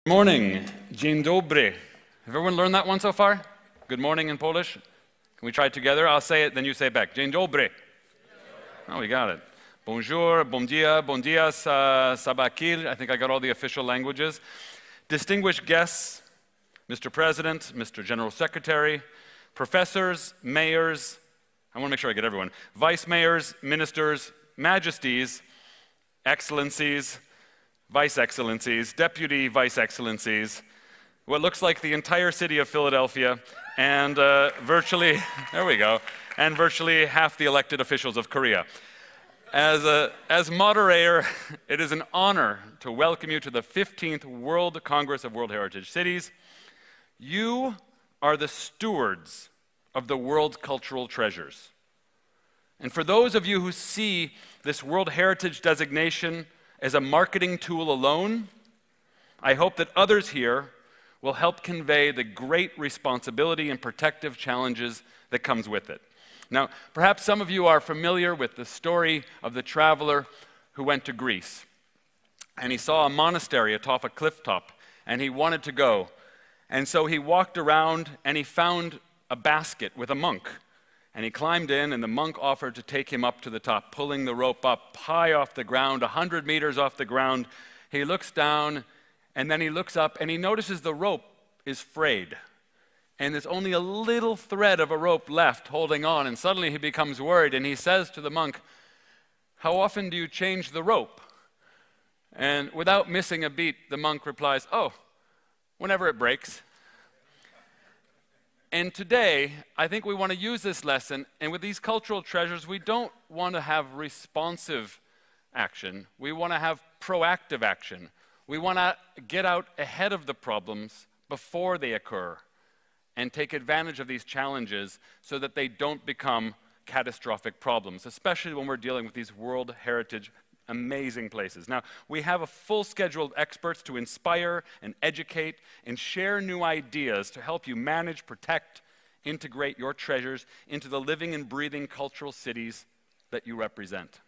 Morning, dzień dobry. Have everyone learned that one so far? Good morning in Polish? Can we try it together? I'll say it, then you say it back. Dzień dobry. Oh, we got it. Bonjour, bom dia, bom dias, sabakil. I think I got all the official languages. Distinguished guests, Mr. President, Mr. General Secretary, professors, mayors, I want to make sure I get everyone, vice mayors, ministers, majesties, excellencies, vice excellencies, deputy vice excellencies, what looks like the entire city of Philadelphia, and virtually, there we go, and virtually half the elected officials of Korea. As moderator, it is an honor to welcome you to the 15th World Congress of World Heritage Cities. You are the stewards of the world's cultural treasures. And for those of you who see this World Heritage designation as a marketing tool alone, I hope that others here will help convey the great responsibility and protective challenges that comes with it. Now, perhaps some of you are familiar with the story of the traveler who went to Greece. And he saw a monastery atop a cliff top, and he wanted to go. And so he walked around, and he found a basket with a monk. And he climbed in, and the monk offered to take him up to the top, pulling the rope up high off the ground, 100 meters off the ground. He looks down, and then he looks up, and he notices the rope is frayed. And there's only a little thread of a rope left holding on, and suddenly he becomes worried, and he says to the monk, "How often do you change the rope?" And without missing a beat, the monk replies, "Oh, whenever it breaks." And today, I think we want to use this lesson, and with these cultural treasures, we don't want to have responsive action. We want to have proactive action. We want to get out ahead of the problems before they occur and take advantage of these challenges so that they don't become catastrophic problems, especially when we're dealing with these World Heritage amazing places. Now, we have a full schedule of experts to inspire and educate and share new ideas to help you manage, protect, integrate your treasures into the living and breathing cultural cities that you represent.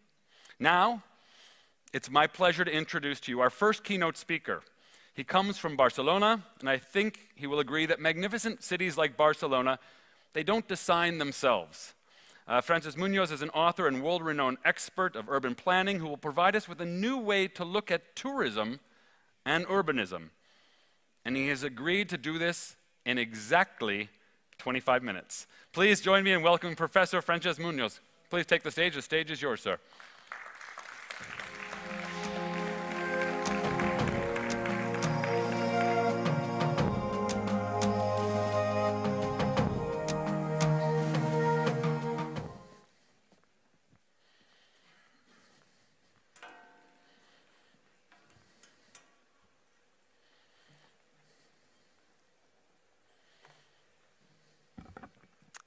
Now, it's my pleasure to introduce to you our first keynote speaker. He comes from Barcelona, and I think he will agree that magnificent cities like Barcelona, they don't design themselves. Francesc Muñoz is an author and world-renowned expert of urban planning who will provide us with a new way to look at tourism and urbanism. And he has agreed to do this in exactly 25 minutes. Please join me in welcoming Professor Francesc Muñoz. Please take the stage. The stage is yours, sir.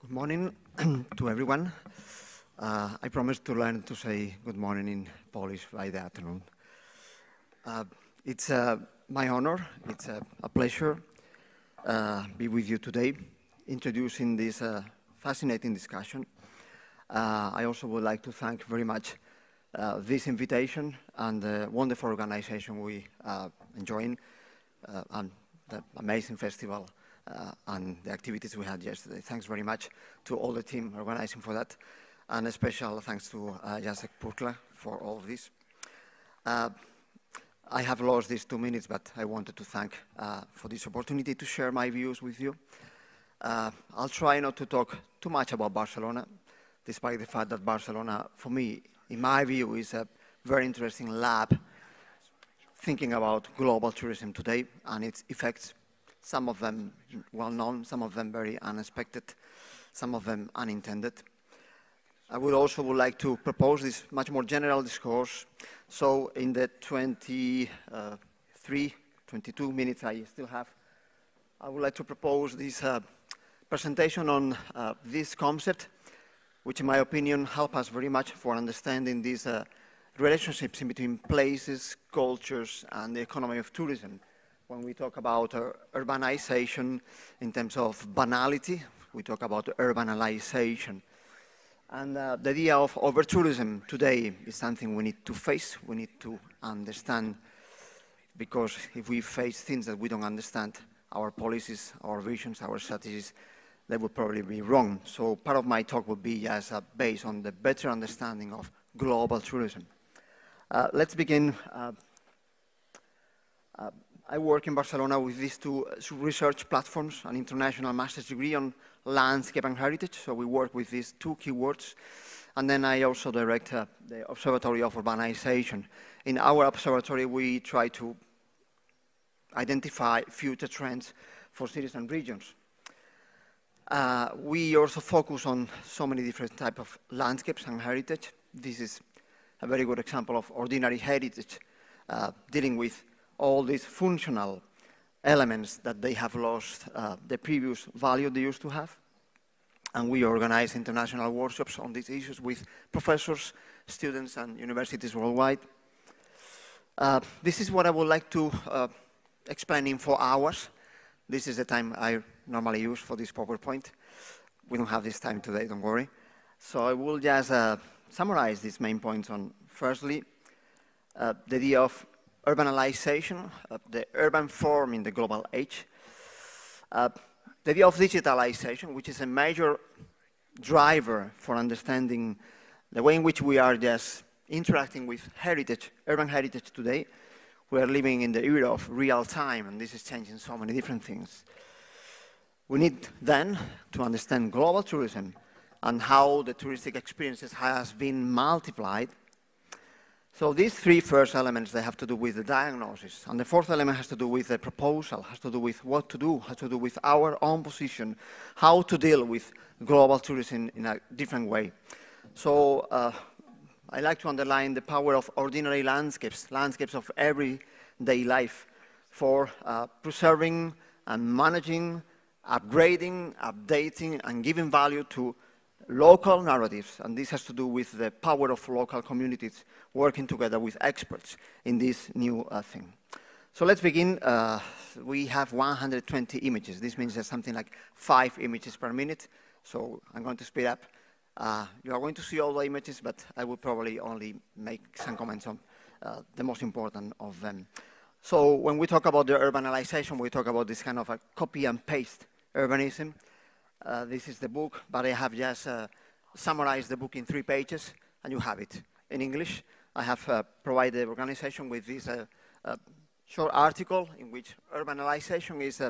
Good morning to everyone. I promised to learn to say good morning in Polish by the afternoon. It's my honor, it's a pleasure be with you today, introducing this fascinating discussion. I also would like to thank very much this invitation and the wonderful organization we enjoying and the amazing festival and the activities we had yesterday. Thanks very much to all the team organizing for that, and a special thanks to Jacek Purkla for all of this. I have lost these 2 minutes, but I wanted to thank for this opportunity to share my views with you. I'll try not to talk too much about Barcelona, despite the fact that Barcelona, for me, in my view, is a very interesting lab thinking about global tourism today and its effects. Some of them well-known, some of them very unexpected, some of them unintended. I would also like to propose this much more general discourse. So in the 22 minutes I still have, I would like to propose this presentation on this concept, which in my opinion help us very much for understanding these relationships in between places, cultures, and the economy of tourism. When we talk about urbanization in terms of banality, we talk about urbanalization. And the idea of overtourism today is something we need to face, we need to understand because if we face things that we don't understand, our policies, our visions, our strategies, they would probably be wrong. So part of my talk would be as based on the better understanding of global tourism. Let's begin. I work in Barcelona with these two research platforms, an international master's degree on landscape and heritage. So we work with these two keywords. And then I also direct the Observatory of Urbanization. In our observatory, we try to identify future trends for cities and regions. We also focus on so many different types of landscapes and heritage. This is a very good example of ordinary heritage, dealing with all these functional elements that they have lost the previous value they used to have. And we organize international workshops on these issues with professors, students, and universities worldwide. This is what I would like to explain in 4 hours. This is the time I normally use for this PowerPoint. We don't have this time today, don't worry. So I will just summarize these main points on, firstly, the idea of urbanalization, the urban form in the global age. The idea of digitalization, which is a major driver for understanding the way in which we are just interacting with heritage, urban heritage today. We are living in the era of real time, and this is changing so many different things. We need then to understand global tourism and how the touristic experiences has been multiplied. So these three first elements, they have to do with the diagnosis. And the fourth element has to do with the proposal, has to do with what to do, has to do with our own position, how to deal with global tourism in a different way. So I like to underline the power of ordinary landscapes, landscapes of everyday life, for preserving and managing, upgrading, updating, and giving value to local narratives. And this has to do with the power of local communities working together with experts in this new thing. So let's begin. We have 120 images. This means there's something like 5 images per minute. So I'm going to speed up. You are going to see all the images, but I will probably only make some comments on the most important of them. So when we talk about the urbanalization, we talk about this kind of a copy and paste urbanism. This is the book, but I have just summarized the book in 3 pages, and you have it in English. I have provided the organization with this short article in which urbanalization is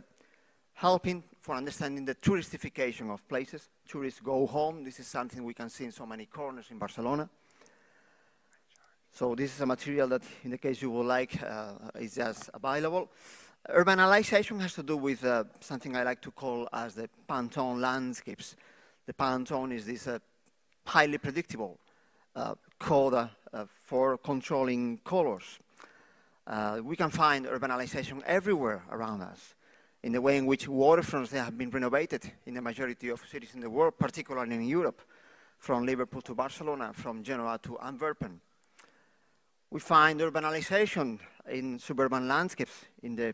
helping for understanding the touristification of places. Tourists go home. This is something we can see in so many corners in Barcelona. So this is a material that, in the case you would like, is just available. Urbanalization has to do with something I like to call as the Pantone landscapes. The Pantone is this highly predictable code for controlling colors. We can find urbanalization everywhere around us, in the way in which waterfronts they have been renovated in the majority of cities in the world, particularly in Europe, from Liverpool to Barcelona, from Genoa to Antwerpen. We find urbanalization in suburban landscapes, in the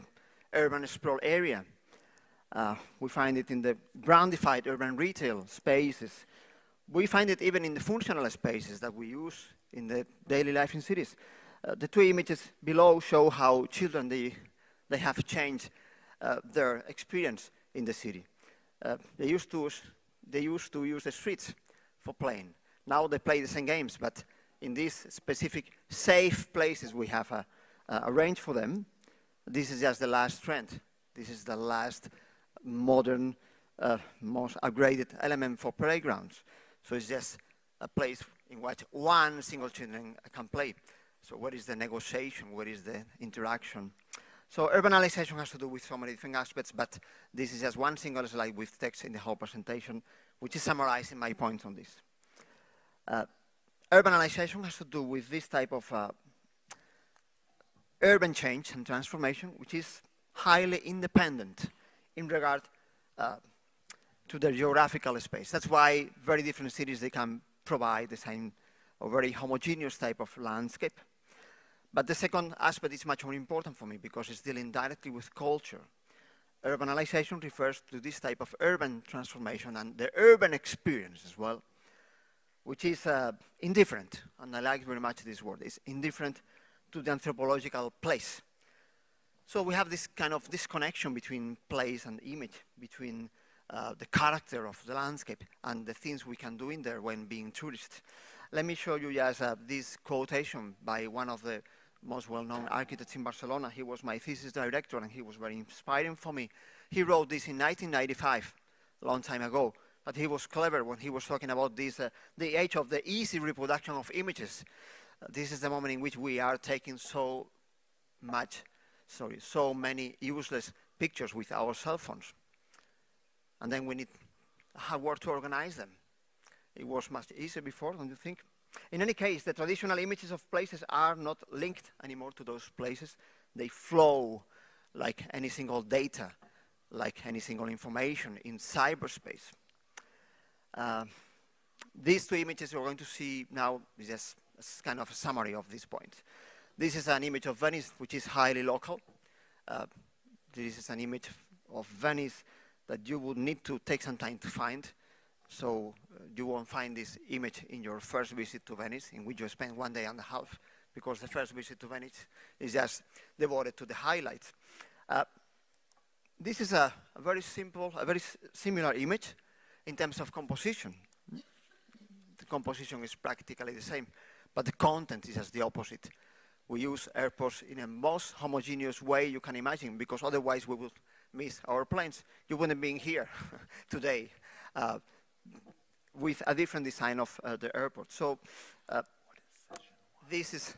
urban sprawl area. We find it in the brandified urban retail spaces. We find it even in the functional spaces that we use in the daily life in cities. The 2 images below show how children, they have changed their experience in the city. They used to use the streets for playing. Now they play the same games, but in these specific safe places we have arranged for them. This is just the last trend. This is the last modern, most upgraded element for playgrounds. So it's just a place in which one single children can play. So what is the negotiation? What is the interaction? So urbanalization has to do with so many different aspects, but this is just one single slide with text in the whole presentation, which is summarizing my points on this. Urbanalization has to do with this type of urban change and transformation, which is highly independent in regard to their geographical space. That's why very different cities, they can provide the same or very homogeneous type of landscape. But the second aspect is much more important for me because it's dealing directly with culture. Urbanalization refers to this type of urban transformation and the urban experience as well, which is indifferent, and I like very much this word. It's indifferent to the anthropological place. So we have this kind of disconnection between place and image, between the character of the landscape and the things we can do in there when being tourists. Let me show you just this quotation by one of the most well-known architects in Barcelona. He was my thesis director, and he was very inspiring for me. He wrote this in 1995, a long time ago, but he was clever when he was talking about this, the age of the easy reproduction of images. This is the moment in which we are taking so many useless pictures with our cell phones. And then we need hard work to organize them. It was much easier before, don't you think? In any case, the traditional images of places are not linked anymore to those places. They flow like any single data, like any single information in cyberspace. These two images we're going to see now is just kind of a summary of this point. This is an image of Venice, which is highly local. This is an image of Venice that you would need to take some time to find. So you won't find this image in your first visit to Venice, in which you spend 1.5 days, because the first visit to Venice is just devoted to the highlights. This is a very simple, a very similar image in terms of composition. The composition is practically the same, but the content is just the opposite. We use airports in a most homogeneous way you can imagine, because otherwise we would miss our planes. You wouldn't be here today with a different design of the airport. So this is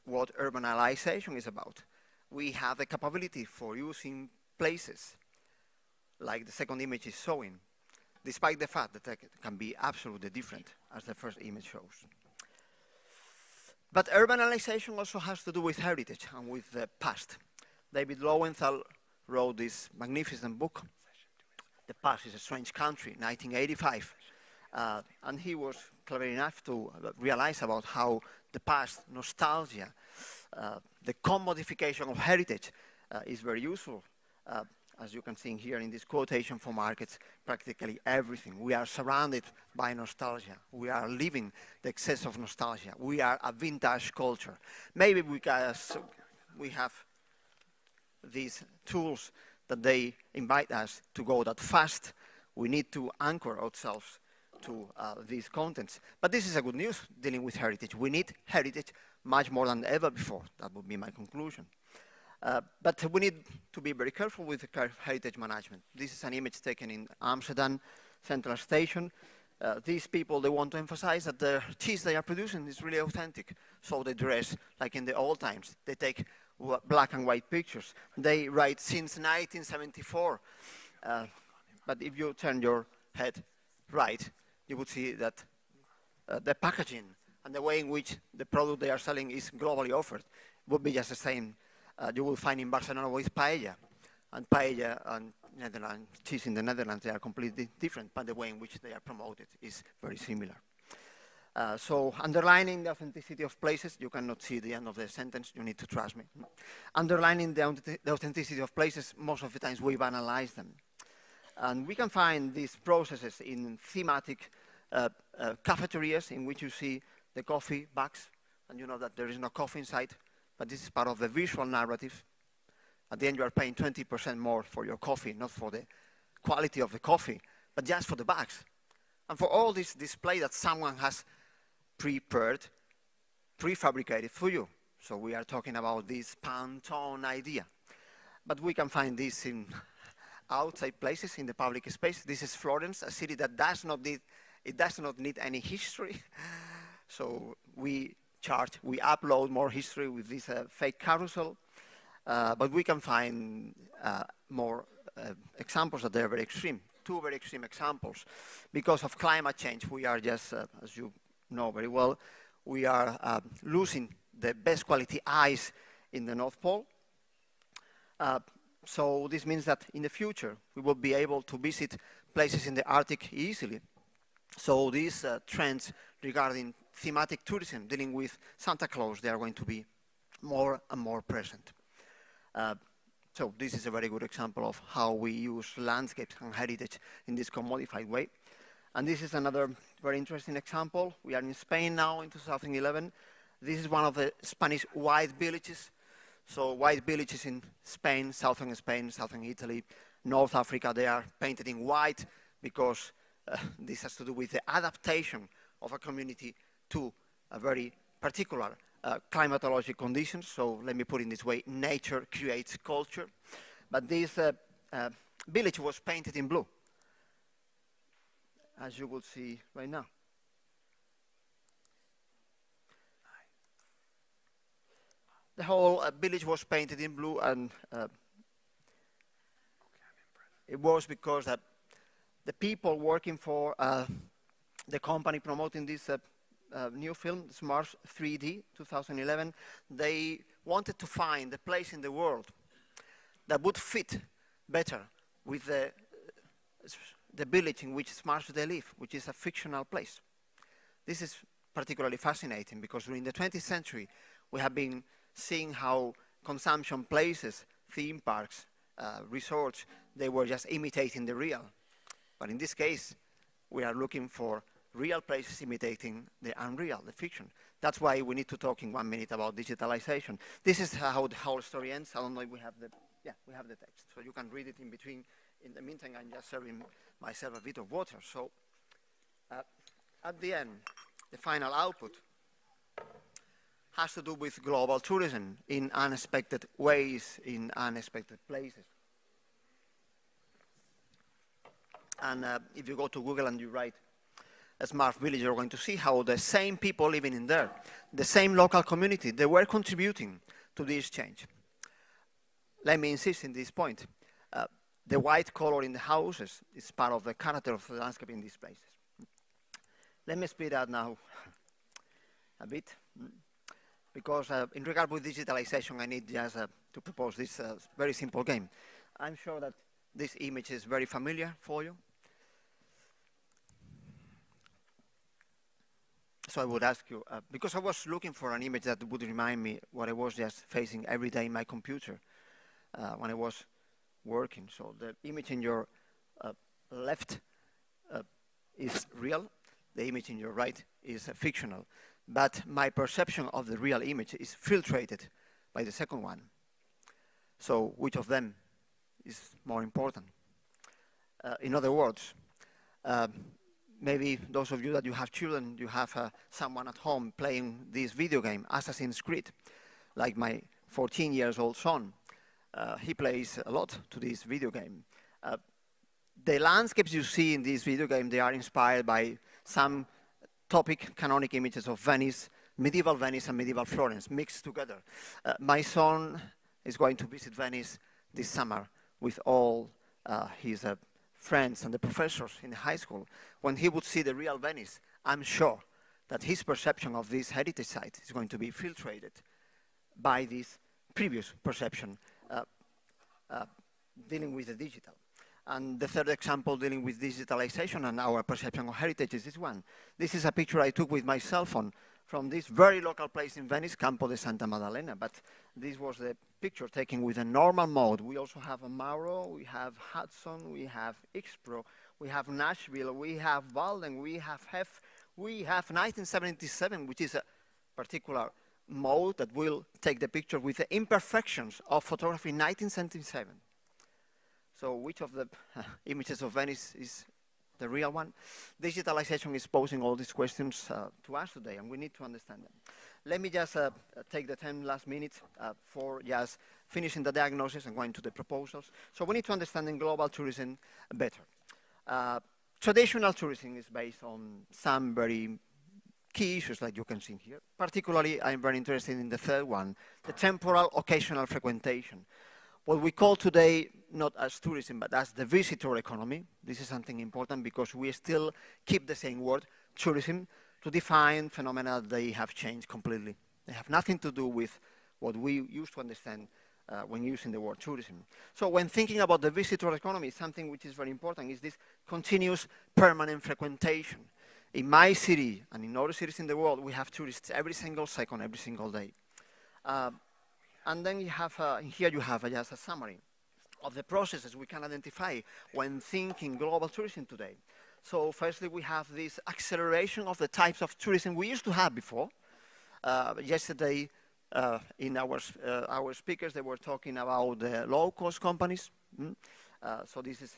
what urbanalization is about. We have the capability for using places like the second image is showing, despite the fact that they can be absolutely different, as the first image shows. But urbanalization also has to do with heritage and with the past. David Lowenthal wrote this magnificent book, The Past is a Strange Country, 1985. And he was clever enough to realize about how the past, nostalgia, the commodification of heritage is very useful. As you can see here in this quotation from markets, practically everything. We are surrounded by nostalgia. We are living the excess of nostalgia. We are a vintage culture. Maybe because we have these tools that they invite us to go that fast, we need to anchor ourselves to these contents. But this is a good news dealing with heritage. We need heritage much more than ever before. That would be my conclusion. But we need to be very careful with the heritage management. This is an image taken in Amsterdam Central Station. These people, they want to emphasize that the cheese they are producing is really authentic. So they dress like in the old times. They take black and white pictures. They write since 1974. But if you turn your head right, you would see that the packaging and the way in which the product they are selling is globally offered would be just the same. You will find in Barcelona with paella. And paella and Netherlands, cheese in the Netherlands, they are completely different, but the way in which they are promoted is very similar. So underlining the authenticity of places, you cannot see the end of the sentence, you need to trust me. Underlining the authenticity of places, most of the times we've analyzed them. And we can find these processes in thematic cafeterias in which you see the coffee bags, and you know that there is no coffee inside, but this is part of the visual narrative. At the end, you are paying 20% more for your coffee, not for the quality of the coffee, but just for the bags. And for all this display that someone has prepared, prefabricated for you. So we are talking about this Pantone idea. But we can find this in outside places, in the public space. This is Florence, a city that does not need any history. So we upload more history with this fake carousel. But we can find more examples that are very extreme. Two very extreme examples. Because of climate change, we are just, as you know very well, we are losing the best quality ice in the North Pole. So this means that in the future, we will be able to visit places in the Arctic easily. So these trends regarding thematic tourism, dealing with Santa Claus, they are going to be more and more present. So this is a very good example of how we use landscapes and heritage in this commodified way. And this is another very interesting example. We are in Spain now in 2011. This is one of the Spanish white villages. So white villages in Spain, southern Italy, North Africa, they are painted in white because this has to do with the adaptation of a community to a very particular climatological conditions. So let me put it this way, nature creates culture. But this village was painted in blue, as you will see right now. The whole village was painted in blue, and it was because the people working for the company promoting this new film, Smart 3D 2011, they wanted to find a place in the world that would fit better with the village in which Smarts they live, which is a fictional place. This is particularly fascinating because during the 20th century, we have been seeing how consumption places, theme parks, resorts, they were just imitating the real. But in this case, we are looking for real places imitating the unreal, the fiction. That's why we need to talk in 1 minute about digitalization. This is how the whole story ends. I don't know if we have the, yeah, we have the text. So you can read it in between. In the meantime, I'm just serving myself a bit of water. So at the end, the final output has to do with global tourism in unexpected ways, in unexpected places. And if you go to Google and you write a smart village, you're going to see how the same people living in there, the same local community, they were contributing to this change. Let me insist in this point. The white color in the houses is part of the character of the landscape in these places. Let me speed up now a bit. Because in regard with digitalization, I need just to propose this very simple game. I'm sure that this image is very familiar for you. So I would ask you, because I was looking for an image that would remind me what I was just facing every day in my computer when I was working. So the image in your left is real. The image in your right is fictional. But my perception of the real image is filtered by the second one. So which of them is more important? In other words, maybe those of you that you have children, you have someone at home playing this video game, Assassin's Creed, like my 14-year-old son. He plays a lot to this video game. The landscapes you see in this video game, they are inspired by some topic canonic images of Venice and medieval Florence mixed together. My son is going to visit Venice this summer with all his friends and the professors in the high school. When he would see the real Venice, I'm sure that his perception of this heritage site is going to be filtered by this previous perception dealing with the digital. And the third example dealing with digitalization and our perception of heritage is this one. This is a picture I took with my cell phone from this very local place in Venice, Campo de Santa Maddalena. But this was the picture taken with a normal mode. We also have a Mauro, we have Hudson, we have X-Pro, we have Nashville, we have Walden, we have Hef, we have 1977, which is a particular mode that will take the picture with the imperfections of photography in 1977. So which of the images of Venice is the real one? Digitalization is posing all these questions to us today, and we need to understand them. Let me just take the 10 last minutes for just finishing the diagnosis and going to the proposals. So we need to understand in global tourism better. Traditional tourism is based on some very key issues like you can see here. Particularly, I'm very interested in the third one, the temporal occasional frequentation. What we call today, not as tourism, but as the visitor economy. This is something important because we still keep the same word, tourism, to define phenomena that they have changed completely. They have nothing to do with what we used to understand when using the word tourism. So when thinking about the visitor economy, something which is very important is this continuous permanent frequentation. In my city and in other cities in the world, we have tourists every single second, every single day. And then you have, here you have just a summary of the processes we can identify when thinking global tourism today. So firstly, we have this acceleration of the types of tourism we used to have before. Yesterday, in our speakers, they were talking about the low-cost companies. So this is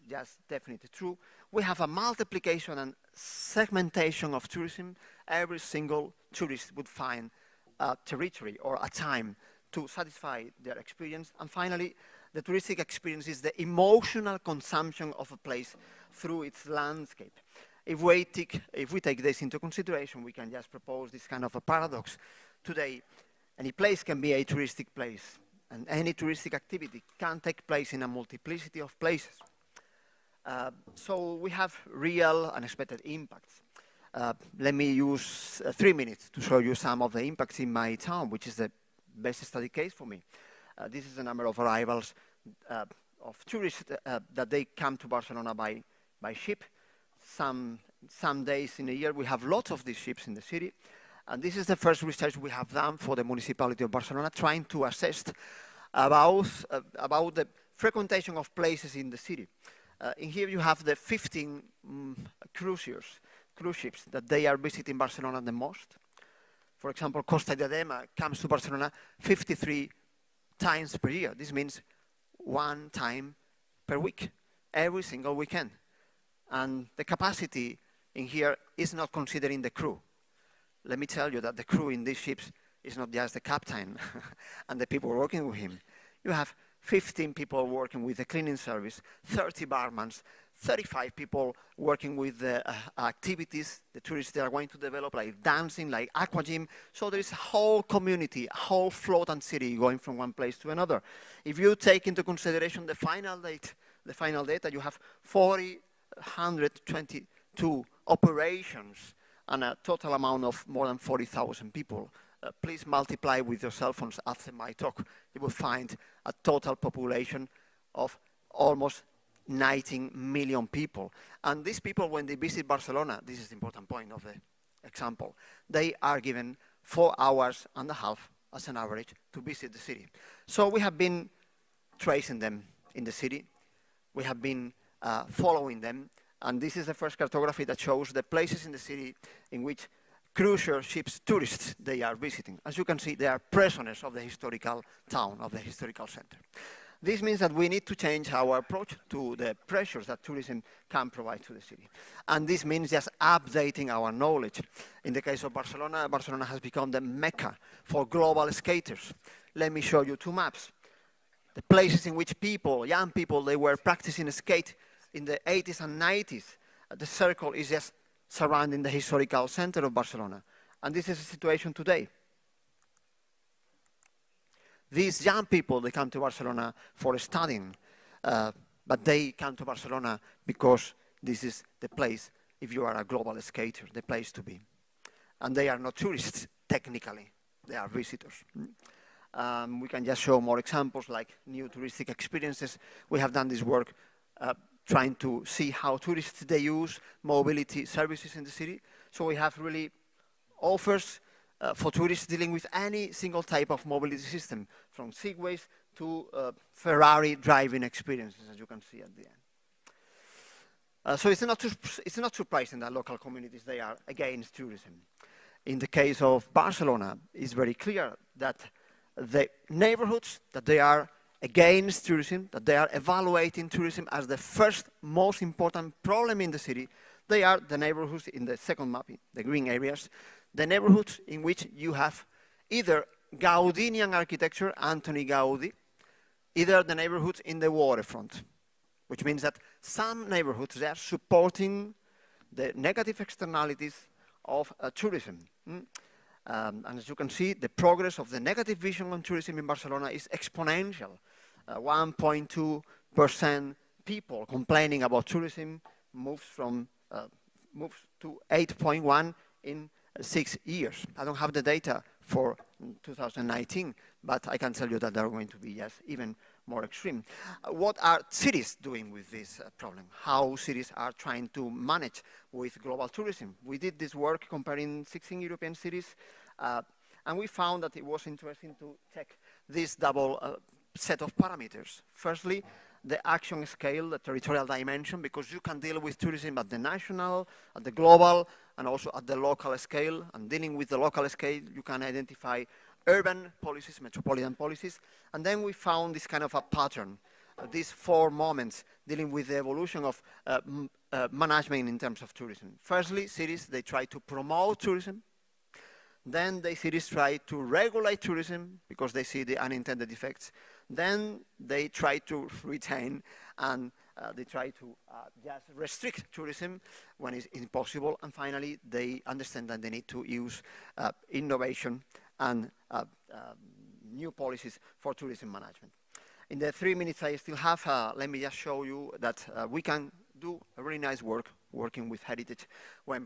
just definitely true. We have a multiplication and segmentation of tourism. Every single tourist would find a territory or a time to satisfy their experience. And finally, the touristic experience is the emotional consumption of a place through its landscape. If we take this into consideration, we can just propose this kind of a paradox. Today, any place can be a touristic place, and any touristic activity can take place in a multiplicity of places. So we have real unexpected impacts. Let me use 3 minutes to show you some of the impacts in my town, which is the best study case for me. This is the number of arrivals of tourists that they come to Barcelona by ship. Some days in a year we have lots of these ships in the city. And this is the first research we have done for the municipality of Barcelona, trying to assess about the frequentation of places in the city. In here you have the 15 cruise ships that they are visiting Barcelona the most. For example, Costa Diadema comes to Barcelona 53 times per year. This means 1 time per week, every single weekend. And the capacity in here is not considering the crew. Let me tell you that the crew in these ships is not just the captain and the people working with him. You have 15 people working with the cleaning service, 30 barmen, 35 people working with the activities the tourists they are going to develop, like dancing, like aqua gym. So there is a whole community, a whole floating city going from one place to another. If you take into consideration the final data, you have 422 operations and a total amount of more than 40,000 people. Please multiply with your cell phones after my talk. You will find a total population of almost 19 million people. And these people, when they visit Barcelona, this is the important point of the example, they are given 4.5 hours as an average to visit the city. So we have been tracing them in the city. We have been following them. And this is the first cartography that shows the places in the city in which cruise ships tourists they are visiting. As you can see, they are prisoners of the historical town, of the historical center. This means that we need to change our approach to the pressures that tourism can provide to the city. And this means just updating our knowledge. In the case of Barcelona, Barcelona has become the mecca for global skaters. Let me show you 2 maps. The places in which people, young people, they were practicing skate in the 80s and 90s. The circle is just surrounding the historical center of Barcelona. And this is the situation today. These young people, they come to Barcelona for studying, but they come to Barcelona because this is the place, if you are a global skater, the place to be. And they are not tourists, technically. They are visitors. We can just show more examples like new touristic experiences. We have done this work trying to see how tourists, they use mobility services in the city. So we have really offers for tourists dealing with any single type of mobility system, from segways to Ferrari driving experiences, as you can see at the end. So it's not surprising that local communities, they are against tourism. In the case of Barcelona, it's very clear that the neighborhoods that they are against tourism, that they are evaluating tourism as the first most important problem in the city, they are the neighborhoods in the second map, the green areas, the neighborhoods in which you have either Gaudinian architecture, Antoni Gaudi, either the neighborhoods in the waterfront, which means that some neighborhoods, they are supporting the negative externalities of tourism. And as you can see, the progress of the negative vision on tourism in Barcelona is exponential. 1.2% people complaining about tourism moves to 8.1 in 6 years. I don't have the data for 2019, but I can tell you that they're going to be, yes, even more extreme. What are cities doing with this problem? How cities are trying to manage with global tourism? We did this work comparing 16 European cities, and we found that it was interesting to check this double set of parameters. Firstly, the action scale, the territorial dimension, because you can deal with tourism at the national, at the global, and also at the local scale. And dealing with the local scale, you can identify urban policies, metropolitan policies, and then we found this kind of a pattern, these 4 moments dealing with the evolution of management in terms of tourism. Firstly, cities, they try to promote tourism. Then the cities try to regulate tourism because they see the unintended effects. Then they try to retain and they try to just restrict tourism when it's impossible. And finally, they understand that they need to use innovation and new policies for tourism management. In the 3 minutes I still have, let me just show you that we can do a really nice work working with heritage when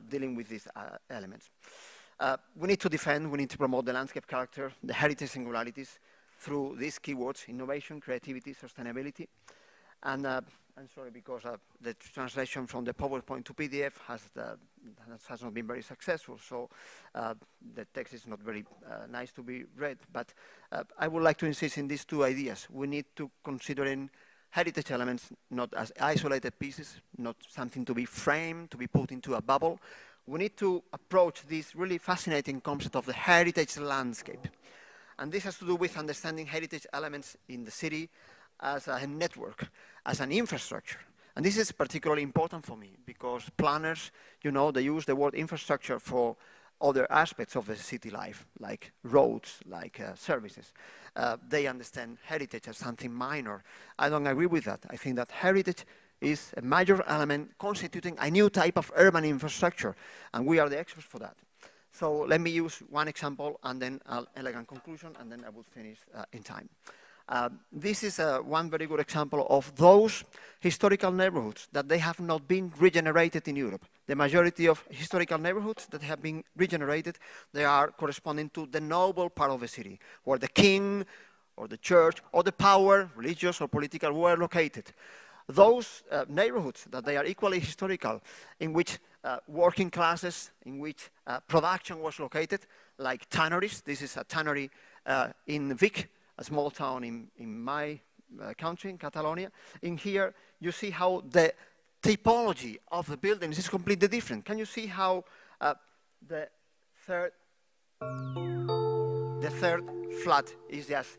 dealing with these elements. We need to defend, we need to promote the landscape character, the heritage singularities through these keywords: innovation, creativity, sustainability. And I'm sorry, because the translation from the PowerPoint to PDF has not been very successful, so the text is not very nice to be read. But I would like to insist in these 2 ideas. We need to consider in heritage elements not as isolated pieces, not something to be framed, to be put into a bubble. We need to approach this really fascinating concept of the heritage landscape. And this has to do with understanding heritage elements in the city as a network, as an infrastructure. And this is particularly important for me because planners, you know, they use the word infrastructure for other aspects of the city life, like roads, like services. They understand heritage as something minor. I don't agree with that. I think that heritage is a major element constituting a new type of urban infrastructure, and we are the experts for that. So let me use one example and then an elegant conclusion, and then I will finish in time. This is one very good example of those historical neighborhoods that they have not been regenerated in Europe. The majority of historical neighborhoods that have been regenerated, they are corresponding to the noble part of the city, where the king or the church or the power, religious or political, were located. Those neighborhoods that they are equally historical, in which working classes, in which production was located, like tanneries. This is a tannery in Vic, a small town in my country, in Catalonia. In here, you see how the typology of the buildings is completely different. Can you see how the third flat is just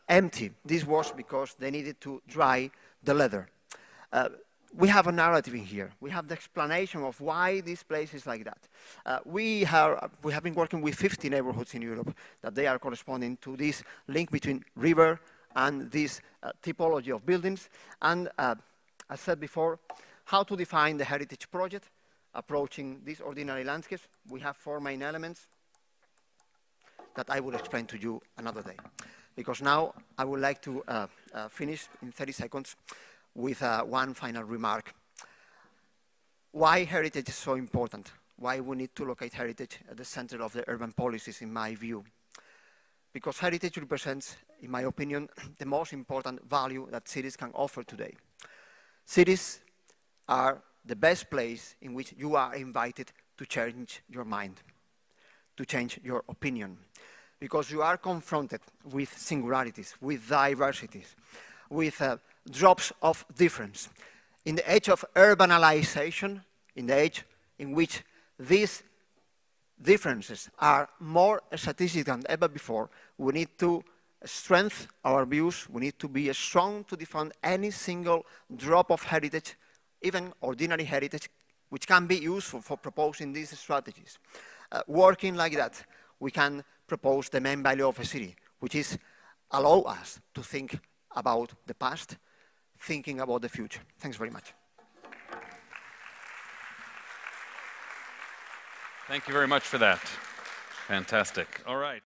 empty? This was because they needed to dry the leather. We have a narrative in here. We have the explanation of why this place is like that. We have been working with 50 neighborhoods in Europe that they are corresponding to this link between river and this typology of buildings. And as I said before, how to define the heritage project, approaching these ordinary landscapes. We have 4 main elements that I will explain to you another day. Because now I would like to finish in 30 seconds with one final remark. Why heritage is so important? Why we need to locate heritage at the center of the urban policies, in my view? Because heritage represents, in my opinion, the most important value that cities can offer today. Cities are the best place in which you are invited to change your mind, to change your opinion, because you are confronted with singularities, with diversities, with drops of difference. In the age of urbanalization, in the age in which these differences are more strategic than ever before, we need to strengthen our views. We need to be strong to defend any single drop of heritage, even ordinary heritage, which can be useful for proposing these strategies. Working like that, we can propose the main value of a city, which is allow us to think about the past, thinking about the future. Thanks very much. Thank you very much for that. Fantastic. All right.